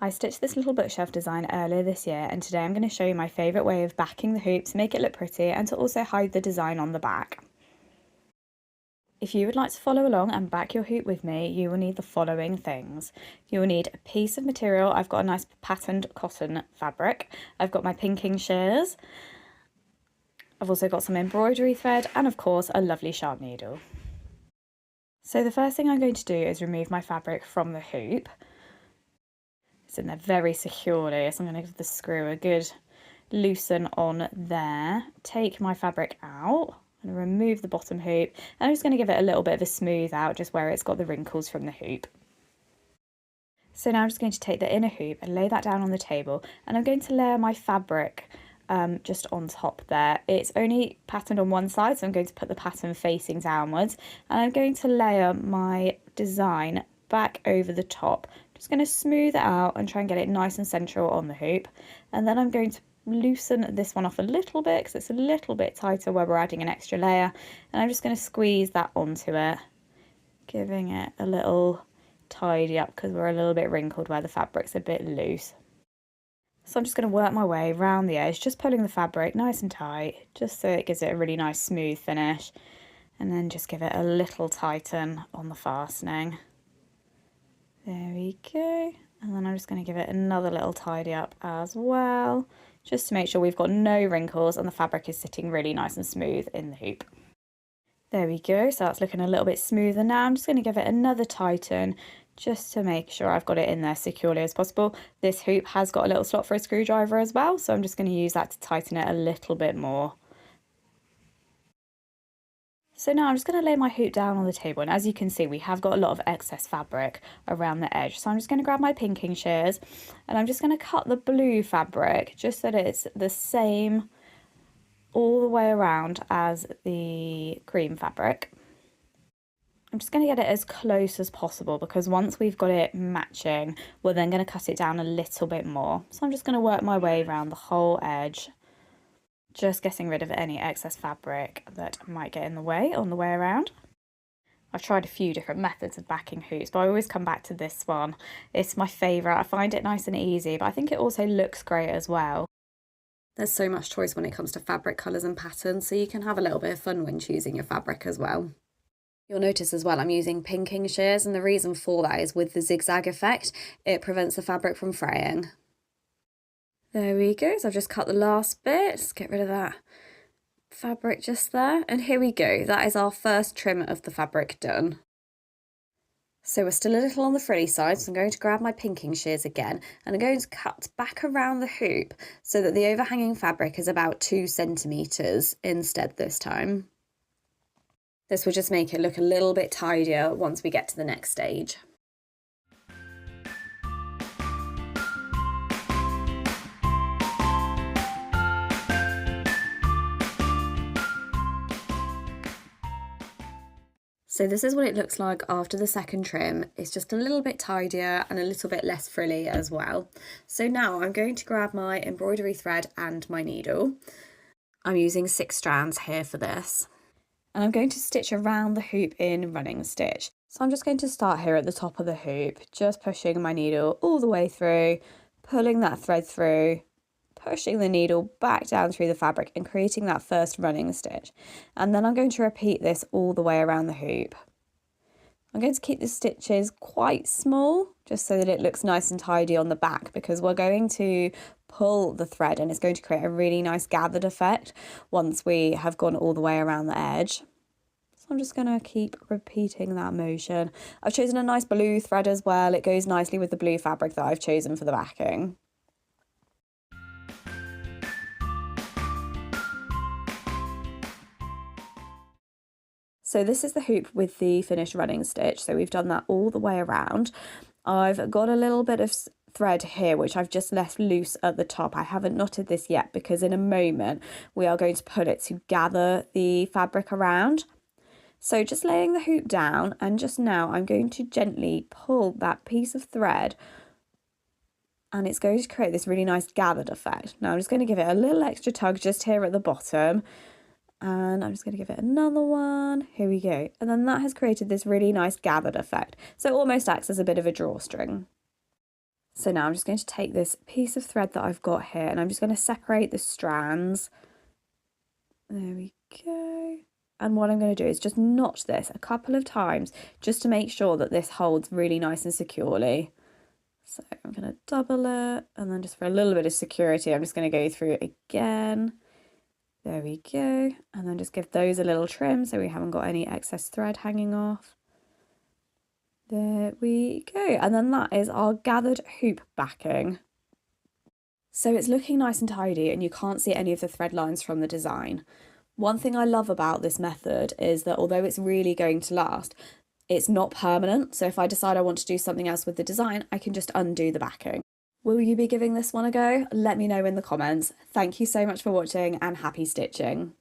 I stitched this little bookshelf design earlier this year, and today I'm going to show you my favourite way of backing the hoop to make it look pretty and to also hide the design on the back. If you would like to follow along and back your hoop with me, you will need the following things. You will need a piece of material. I've got a nice patterned cotton fabric. I've got my pinking shears. I've also got some embroidery thread and of course a lovely sharp needle. So the first thing I'm going to do is remove my fabric from the hoop. It's in there very securely, so I'm going to give the screw a good loosen on there. Take my fabric out and remove the bottom hoop, and I'm just going to give it a little bit of a smooth out just where it's got the wrinkles from the hoop. So now I'm just going to take the inner hoop and lay that down on the table, and I'm going to layer my fabric just on top there. It's only patterned on one side, so I'm going to put the pattern facing downwards, and I'm going to layer my design back over the top. Just going to smooth it out and try and get it nice and central on the hoop, and then I'm going to loosen this one off a little bit because it's a little bit tighter where we're adding an extra layer, and I'm just going to squeeze that onto it, giving it a little tidy up because we're a little bit wrinkled where the fabric's a bit loose. So I'm just going to work my way around the edge, just pulling the fabric nice and tight, just so it gives it a really nice smooth finish, and then just give it a little tighten on the fastening. There we go. And then I'm just going to give it another little tidy up as well, just to make sure we've got no wrinkles and the fabric is sitting really nice and smooth in the hoop. There we go, so that's looking a little bit smoother now. I'm just going to give it another tighten just to make sure I've got it in there securely as possible. This hoop has got a little slot for a screwdriver as well, so I'm just going to use that to tighten it a little bit more. So now I'm just going to lay my hoop down on the table, and as you can see we have got a lot of excess fabric around the edge, so I'm just going to grab my pinking shears and I'm just going to cut the blue fabric just so that it's the same all the way around as the cream fabric. I'm just going to get it as close as possible because once we've got it matching, we're then going to cut it down a little bit more. So I'm just going to work my way around the whole edge, just getting rid of any excess fabric that might get in the way on the way around. I've tried a few different methods of backing hoops, but I always come back to this one. It's my favourite. I find it nice and easy, but I think it also looks great as well. There's so much choice when it comes to fabric colours and patterns, so you can have a little bit of fun when choosing your fabric as well. You'll notice as well I'm using pinking shears, and the reason for that is with the zigzag effect, it prevents the fabric from fraying. There we go, so I've just cut the last bit, just get rid of that fabric just there, and here we go, that is our first trim of the fabric done. So we're still a little on the frilly side, so I'm going to grab my pinking shears again, and I'm going to cut back around the hoop so that the overhanging fabric is about 2 centimetres instead this time. This will just make it look a little bit tidier once we get to the next stage. So this is what it looks like after the second trim. It's just a little bit tidier and a little bit less frilly as well. So now I'm going to grab my embroidery thread and my needle. I'm using 6 strands here for this. And I'm going to stitch around the hoop in running stitch. So I'm just going to start here at the top of the hoop, just pushing my needle all the way through, pulling that thread through, pushing the needle back down through the fabric and creating that first running stitch. And then I'm going to repeat this all the way around the hoop. I'm going to keep the stitches quite small just so that it looks nice and tidy on the back, because we're going to pull the thread and it's going to create a really nice gathered effect once we have gone all the way around the edge. So I'm just going to keep repeating that motion. I've chosen a nice blue thread as well. It goes nicely with the blue fabric that I've chosen for the backing. So this is the hoop with the finished running stitch. So we've done that all the way around. I've got a little bit of thread here which I've just left loose at the top. I haven't knotted this yet because in a moment we are going to pull it to gather the fabric around. So just laying the hoop down, and just now I'm going to gently pull that piece of thread and it's going to create this really nice gathered effect. Now I'm just going to give it a little extra tug just here at the bottom, and I'm just going to give it another one. Here we go. And then that has created this really nice gathered effect. So it almost acts as a bit of a drawstring. So now I'm just going to take this piece of thread that I've got here and I'm just going to separate the strands. There we go. And what I'm going to do is just notch this a couple of times just to make sure that this holds really nice and securely. So I'm going to double it, and then just for a little bit of security, I'm just going to go through it again. There we go. And then just give those a little trim so we haven't got any excess thread hanging off. There we go. And then that is our gathered hoop backing. So it's looking nice and tidy and you can't see any of the thread lines from the design. One thing I love about this method is that although it's really going to last, it's not permanent. So if I decide I want to do something else with the design, I can just undo the backing. Will you be giving this one a go? Let me know in the comments. Thank you so much for watching and happy stitching.